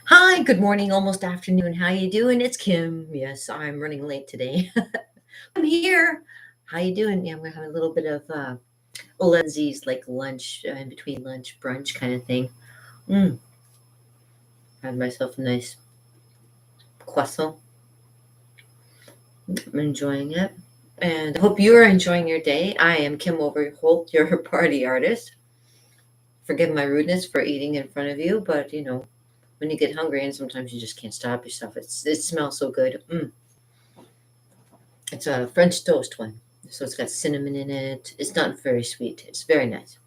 Hi, good morning, almost afternoon. How you doing? It's Kim. Yes, I'm running late today. I'm here. How you doing? Yeah, we're having a little bit of Olenzi's like lunch in between lunch brunch kind of thing. Mm, had myself a nice croissant. I'm enjoying it, and I hope you are enjoying your day. I am Kim Overholt, your party artist. Forgive my rudeness for eating in front of you, but when you get hungry and sometimes you just can't stop yourself. It smells so good. It's a French toast one. So it's got cinnamon in it. It's not very sweet. It's very nice.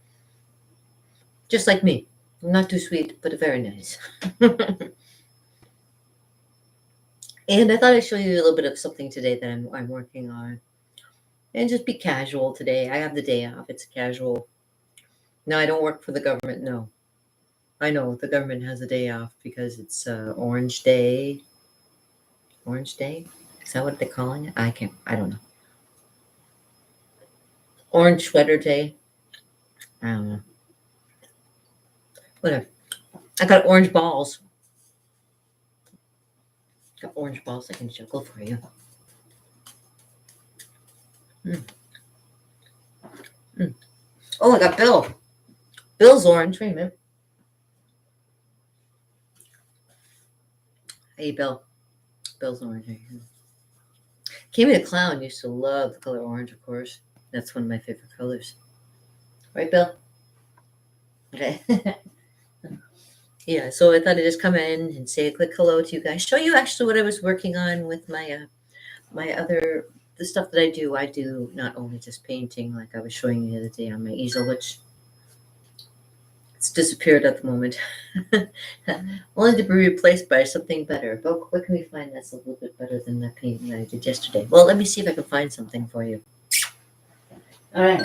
Just like me. Not too sweet, but very nice. And I thought I'd show you a little bit of something today that I'm working on. And just be casual today. I have the day off. It's casual. No, I don't work for the government. No. I know the government has a day off because it's Orange Day. Orange Day? Is that what they're calling it? I don't know. Orange Sweater Day. I don't know. Whatever. I got orange balls. Got orange balls I can juggle for you. Mm, mm. Oh, I got Bill. Bill's orange. Wait a minute. Hey, Bill. Bill's orange. Right here. Kimmy the Clown used to love the color orange, of course. That's one of my favorite colors. Right, Bill? Okay. Yeah, so I thought I'd just come in and say a quick hello to you guys. Show you actually what I was working on with my other the stuff that I do. I do not only just painting, like I was showing you the other day on my easel, which it's disappeared at the moment. Only to be replaced by something better. But what can we find that's a little bit better than that painting that I did yesterday? Well, let me see if I can find something for you. All right.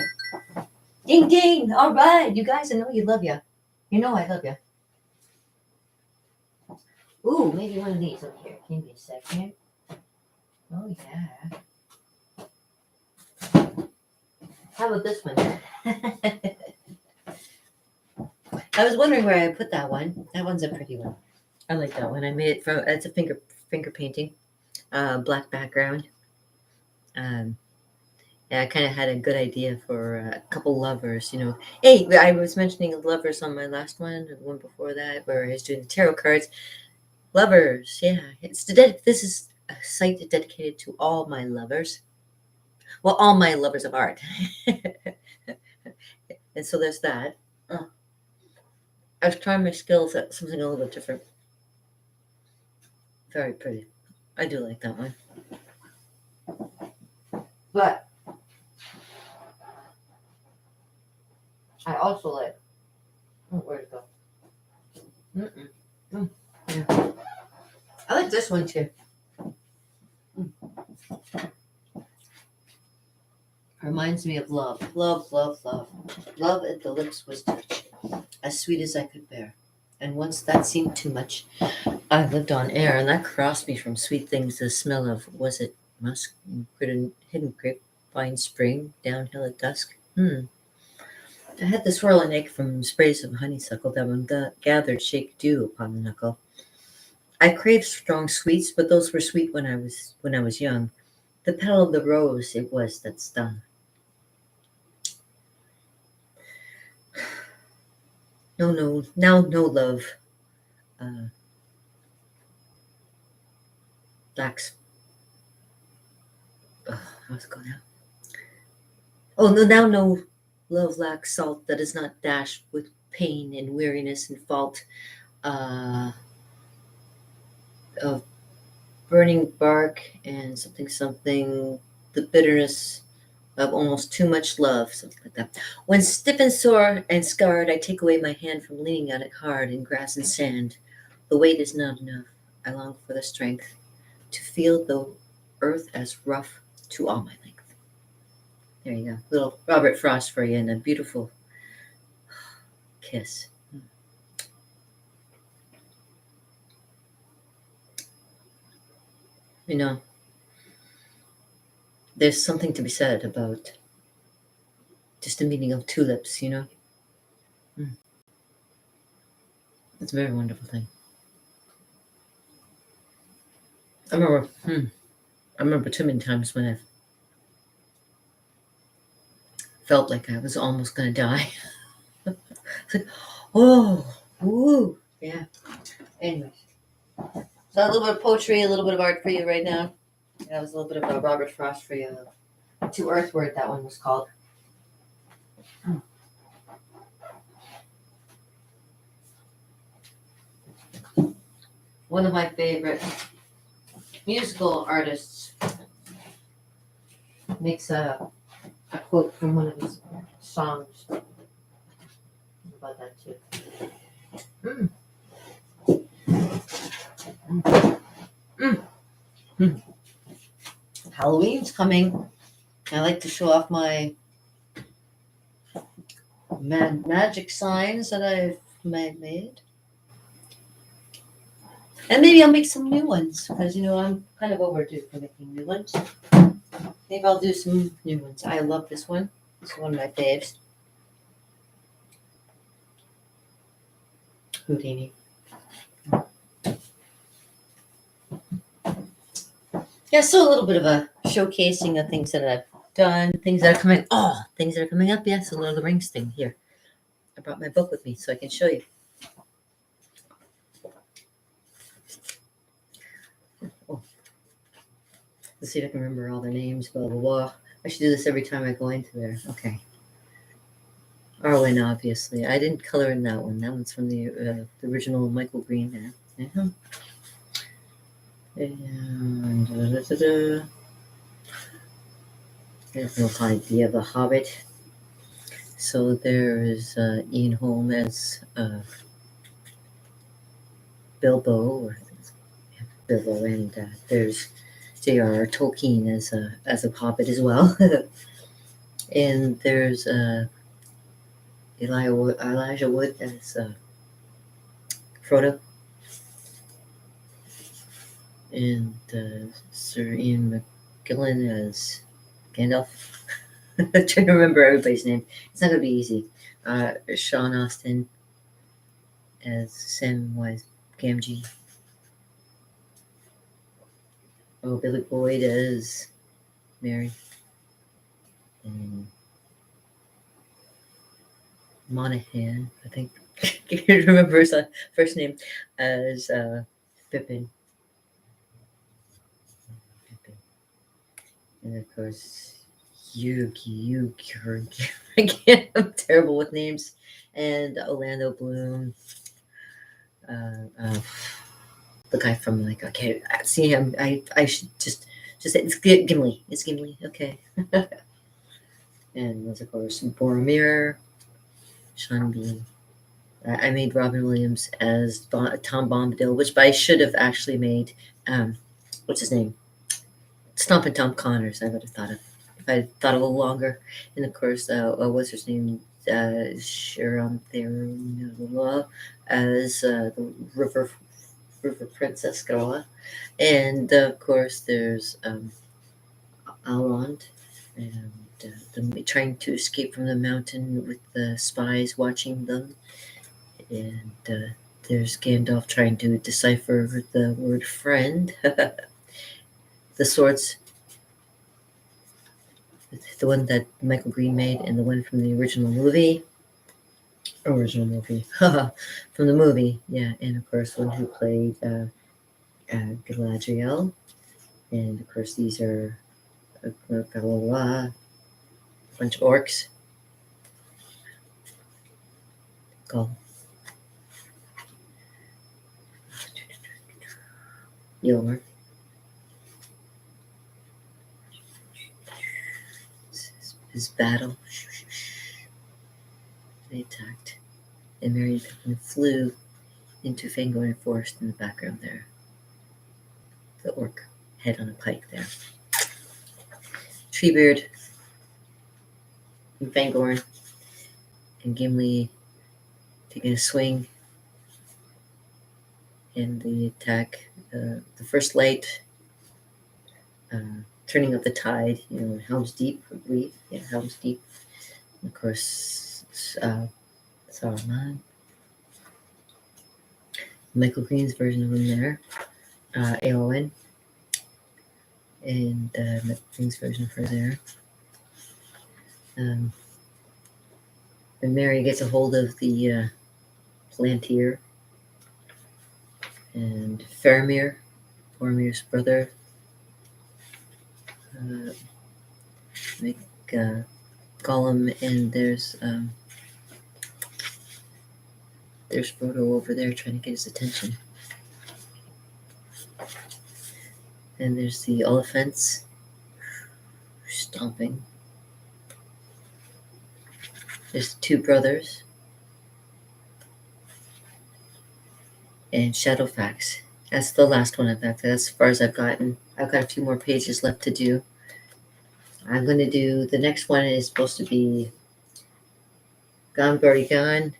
Ding ding. All right. You guys, I know you love you. You know I love you. Ooh, maybe one of these over here. Give me a second. Oh, yeah. How about this one? I was wondering where I put that one. That one's a pretty one. I like that one. I made it from, it's a finger painting, black background. Um, yeah, I kind of had a good idea for a couple lovers, Hey, I was mentioning lovers on my last one, and the one before that, where I was doing the tarot cards. Lovers, yeah. This is a site dedicated to all my lovers. Well, all my lovers of art. And so there's that. Oh, I was trying my skills at something a little bit different. Very pretty. I do like that one. But I also like. Oh, where'd it go? Mm-mm. Mm, yeah. I like this one too. Mm. Reminds me of love. Love, love, love. Love at the lips was touch, as sweet as I could bear. And once that seemed too much, I lived on air, and that crossed me from sweet things to the smell of, was it musk, hidden grapevine spring, downhill at dusk? I had the swirling ache from sprays of honeysuckle that when gathered shake dew upon the knuckle. I craved strong sweets, but those were sweet when I was young. The petal of the rose it was that stung. No, no, now no love. Uh, lacks. How's it going now? Oh no, now no love lacks salt that is not dashed with pain and weariness and fault. Uh, of burning bark and something something. The bitterness of almost too much love, something like that. When stiff and sore and scarred, I take away my hand from leaning on it hard in grass and sand. The weight is not enough. I long for the strength to feel the earth as rough to all my length. There you go. Little Robert Frost for you and a beautiful kiss. You know, there's something to be said about just the meaning of tulips. Mm, it's a very wonderful thing. I remember too many times when I felt like I was almost gonna die. It's like, oh, woo, yeah. Anyway, so a little bit of poetry, a little bit of art for you right now. That was a little bit of a Robert Frost for you. To Earthward, that one was called. One of my favorite musical artists makes a quote from one of his songs about that too. Mm, mm, mm, mm. Halloween's coming. I like to show off my magic signs that I've made. And maybe I'll make some new ones because, I'm kind of overdue for making new ones. Maybe I'll do some new ones. I love this one. It's one of my faves. Houdini. Yeah, so a little bit of a showcasing of things that I've done, things that are coming. Oh, things that are coming up. Yes, a Lord of the Rings thing here. I brought my book with me so I can show you. Oh, let's see if I can remember all their names. Blah blah blah. I should do this every time I go into there. Okay. Arwen, obviously. I didn't color in that one. That one's from the original Michael Green there. Yeah. And there's no idea of a Hobbit. So there's Ian Holm as Bilbo, or Bilbo, and there's J.R.R. Tolkien as a Hobbit as well, and there's Elijah Wood as Frodo, and Sir Ian McKellen as Gandalf. I'm trying to remember everybody's name. It's not gonna be easy. Sean Austin as Samwise Gamgee. Oh, Billy Boyd as Mary. And Monahan, I think. I can't remember his first name as Pippin. And of course, Yugi. I'm terrible with names. And Orlando Bloom. Uh, the guy from I can't see him. I should just say it's Gimli. It's Gimli. Okay. And of course Boromir, Sean Bean. I made Robin Williams as Tom Bombadil, which I should have actually made. What's his name? Stompin' Tom Connors. I would have thought of if I thought a little longer. And of course, what's her name? Sharon Theron as the River Princess Groa. And of course, there's Elrond and them trying to escape from the mountain with the spies watching them. And there's Gandalf trying to decipher the word friend. The swords, the one that Michael Green made, and the one from the original movie. From the movie, yeah. And of course, one who played Galadriel. And of course, these are a bunch of orcs. Called Yomar. His battle. They attacked, and Merry and Pippin flew into Fangorn Forest in the background there. The orc head on a pike there. Treebeard and Fangorn and Gimli taking a swing in the attack. The first light, turning up the tide, Helm's Deep, I believe. Yeah, Helm's Deep. And of course, Saruman. Michael Green's version of him there. Eowyn. and Things version for there. And Mary gets a hold of the Plantier, and Faramir's brother, make Gollum, and there's Frodo over there trying to get his attention. And there's the Oliphants stomping. There's the two brothers. And Shadowfax. That's the last one I've got. That's as far as I've gotten. I've got a few more pages left to do. I'm going to do, the next one is supposed to be Gone, Birdie Gone.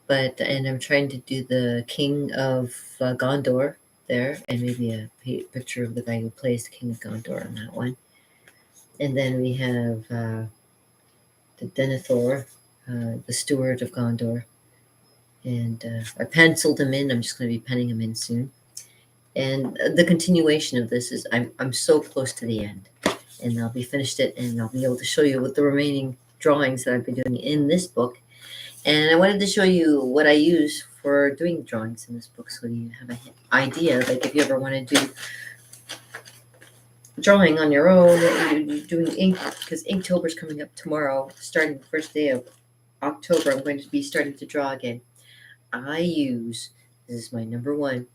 And I'm trying to do the King of Gondor there, and maybe a picture of the guy who plays the King of Gondor on that one. And then we have the Denethor, the Steward of Gondor. And I penciled him in. I'm just going to be penning him in soon. And the continuation of this is I'm so close to the end, and I'll be finished it, and I'll be able to show you what the remaining drawings that I've been doing in this book. And I wanted to show you what I use for doing drawings in this book, so you have an idea. Like if you ever want to do drawing on your own, you're doing ink, because Inktober's coming up tomorrow, starting the first day of October. I'm going to be starting to draw again. This is my number one.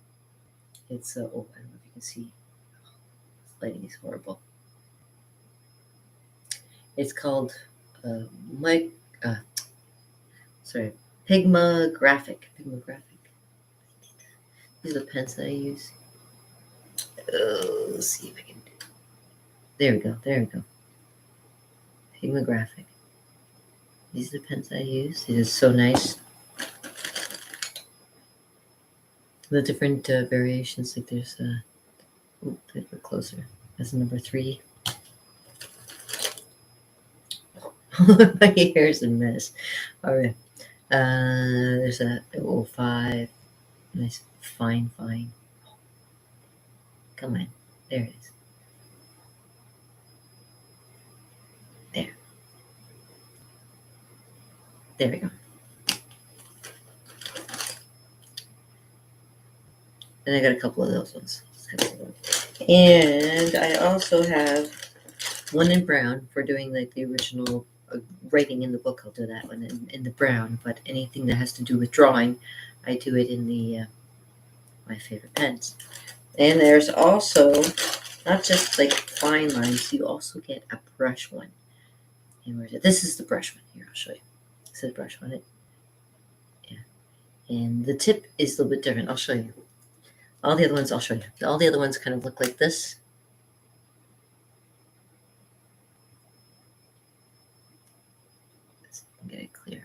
It's I don't know if you can see. Lighting is horrible. It's called Pigma Graphic. These are the pens that I use. Let's see if I can. There we go. Pigma Graphic. These are the pens I use. It is so nice. The different variations, like there's a bit closer. That's number 3. My hair's a mess. All right. There's a 05. Nice, fine. Come on. There it is. There we go. And I got a couple of those ones. And I also have one in brown for doing like the original writing in the book. I'll do that one in the brown, but anything that has to do with drawing, I do it in the my favorite pens. And there's also not just like fine lines, you also get a brush one. And this is the brush one. Here, I'll show you. This is the brush one. Yeah. And the tip is a little bit different. I'll show you. All the other ones, I'll show you. All the other ones kind of look like this. Let's get it clear.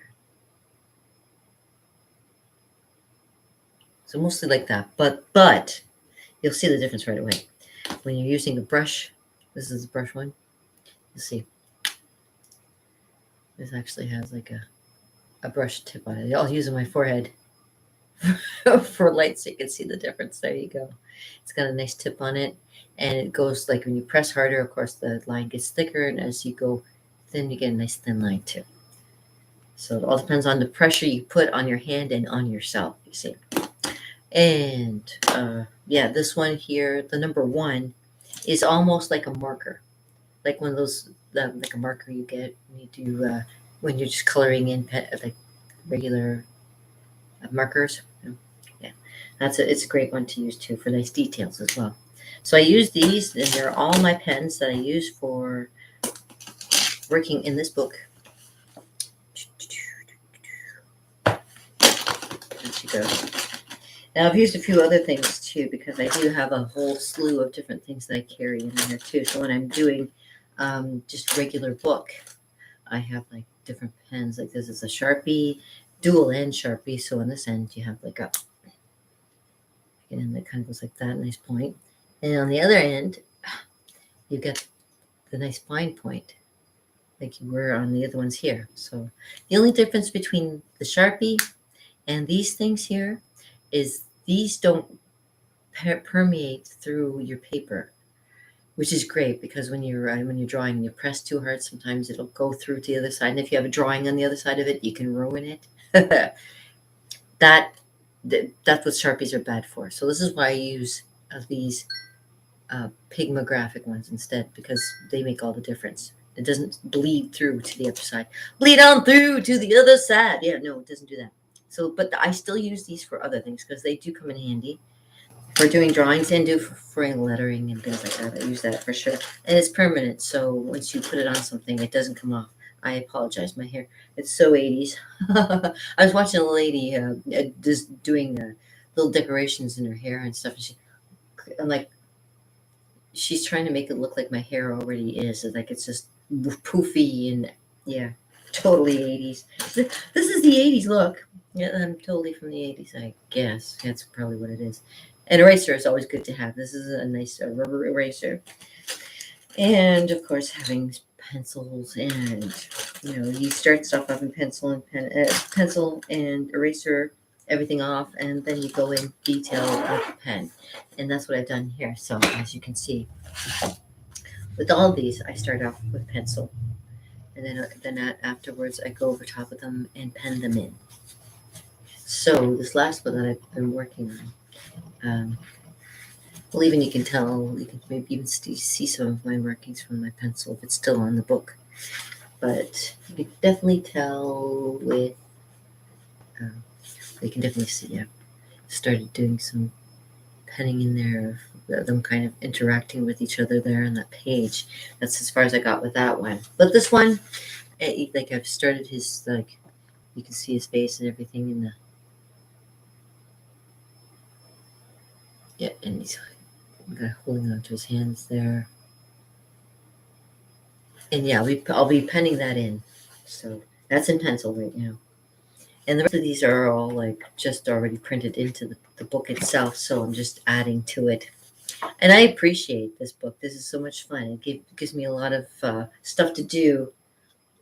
So mostly like that, but you'll see the difference right away. When you're using a brush, this is the brush one, you'll see. This actually has like a brush tip on it. I'll use it on my forehead for light so you can see the difference. There you go. It's got a nice tip on it, and it goes like when you press harder, of course the line gets thicker, and as you go thin, you get a nice thin line too. So it all depends on the pressure you put on your hand and on yourself, you see. And yeah, this one here, the number 1, is almost like a marker, like one of those like a marker you get when you do when you're just coloring in like regular markers. Yeah, it's a great one to use too for nice details as well. So I use these, and they're all my pens that I use for working in this book. There she goes. Now I've used a few other things too, because I do have a whole slew of different things that I carry in there too. So when I'm doing just regular book, I have like different pens. Like this is a Sharpie, dual end Sharpie. So on this end you have like a, and it kind of goes like that, nice point. And on the other end, you get the nice fine point, like you were on the other ones here. So the only difference between the Sharpie and these things here is these don't permeate through your paper. which is great because when you're drawing and you press too hard, sometimes it'll go through to the other side. And if you have a drawing on the other side of it, you can ruin it. that that's what Sharpies are bad for. So this is why I use these Pigmographic ones instead, because they make all the difference. It doesn't bleed through to the other side. Bleed on through to the other side. Yeah, no, it doesn't do that. So, but I still use these for other things because they do come in handy for doing drawings and for lettering and things like that. I use that for sure. And it's permanent, so once you put it on something, it doesn't come off. I apologize, my hair. It's so 80s. I was watching a lady just doing little decorations in her hair and stuff. And I'm like, she's trying to make it look like my hair already is. Like it's just poofy and yeah, totally 80s. This is the 80s look. Yeah, I'm totally from the 80s, I guess. That's probably what it is. An eraser is always good to have. This is a nice rubber eraser. And of course, having pencils and, you start stuff off in pencil and eraser everything off, and then you go in detail with the pen. And that's what I've done here. So as you can see, with all of these, I start off with pencil. And then afterwards, I go over top of them and pen them in. So this last one that I've been working on, well, even you can tell, you can maybe even see some of my markings from my pencil if it's still on the book. But you can definitely tell with, you can definitely see, started doing some penning in there of them kind of interacting with each other there on that page. That's as far as I got with that one. But this one, like I've started his, like, you can see his face and everything in the, yeah, and he's holding on to his hands there. And yeah, I'll be penning that in. So that's in pencil right now. And the rest of these are all like just already printed into the book itself. So I'm just adding to it. And I appreciate this book. This is so much fun. It gives me a lot of stuff to do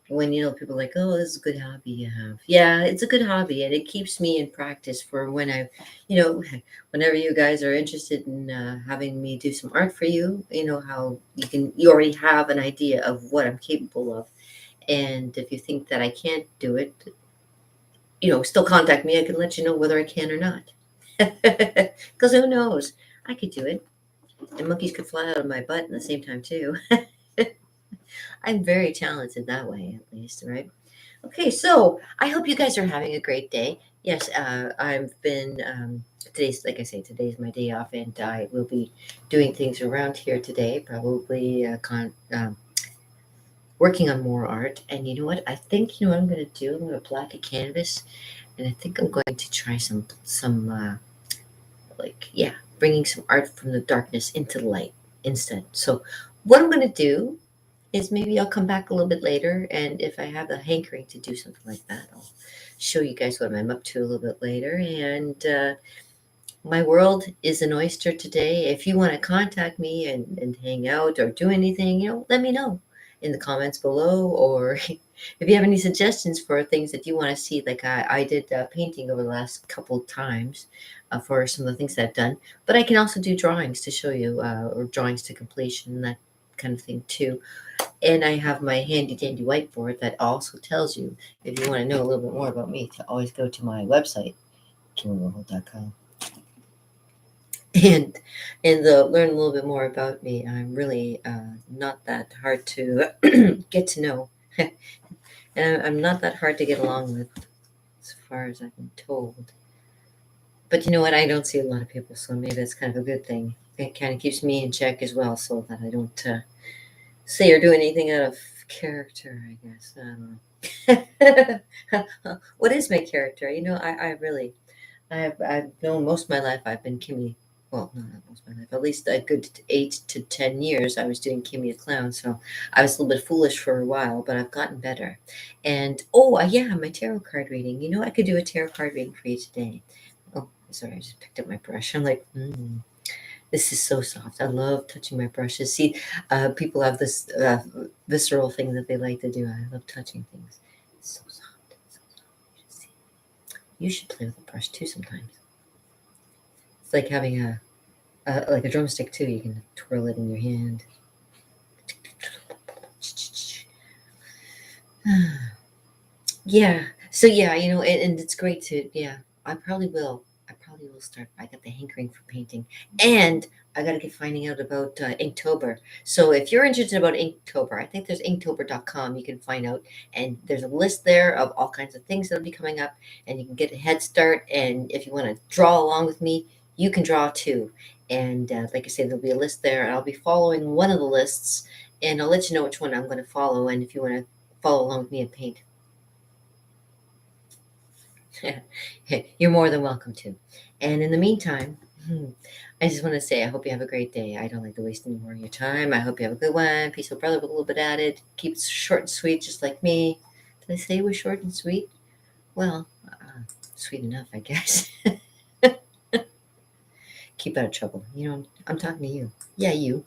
when, people are like, oh, this is a good hobby you have. Yeah, it's a good hobby. And it keeps me in practice for when whenever you guys are interested in having me do some art for you, how you already have an idea of what I'm capable of. And if you think that I can't do it, still contact me. I can let you know whether I can or not. Because who knows? I could do it. And monkeys could fly out of my butt at the same time, too. I'm very talented that way, at least, right? Okay, so I hope you guys are having a great day. Yes, I've been, today's, like I say, today's my day off, and I will be doing things around here today, probably working on more art. And you know what? I think, what I'm going to do? I'm going to black a canvas, and I think I'm going to try some bringing some art from the darkness into the light instead. So what I'm going to do is maybe I'll come back a little bit later, and if I have the hankering to do something like that, I'll show you guys what I'm up to a little bit later. And my world is an oyster today. If you want to contact me and hang out or do anything, let me know in the comments below, or if you have any suggestions for things that you want to see. Like I did painting over the last couple times for some of the things that I've done, but I can also do drawings to show you, or drawings to completion, and that kind of thing too. And I have my handy dandy whiteboard that also tells you, if you want to know a little bit more about me, to always go to my website, KimmerWarhol.com. And learn a little bit more about me. I'm really not that hard to get to know. And I'm not that hard to get along with, as far as I've been told. But you know what? I don't see a lot of people, so maybe that's kind of a good thing. It kind of keeps me in check as well, so that I don't say or do anything out of character, I guess. I don't know. What is my character? I really, I've known most of my life I've been Kimmy. Well, no, not most of my life. At least a good 8 to 10 years I was doing Kimmy the Clown. So I was a little bit foolish for a while, but I've gotten better. And, yeah, my tarot card reading. I could do a tarot card reading for you today. Oh, sorry, I just picked up my brush. I'm like, this is so soft. I love touching my brushes. See, people have this visceral thing that they like to do. I love touching things. It's so soft. So soft. You should play with a brush too sometimes. It's like having a drumstick too. You can twirl it in your hand. Yeah. So yeah, and it's great to yeah. I probably will. I probably will start. I got the hankering for painting, and I got to get finding out about Inktober. So if you're interested about Inktober, I think there's Inktober.com. You can find out, and there's a list there of all kinds of things that'll be coming up, and you can get a head start. And if you want to draw along with me, you can draw too. And like I say, there'll be a list there, and I'll be following one of the lists, and I'll let you know which one I'm going to follow. And if you want to follow along with me and paint. You're more than welcome to. And in the meantime, I just want to say I hope you have a great day. I don't like to waste any more of your time. I hope you have a good one. Peaceful brother with a little bit added. Keep it short and sweet, just like me. Did I say it was short and sweet? Well, sweet enough, I guess. Keep out of trouble. I'm talking to you. Yeah, you.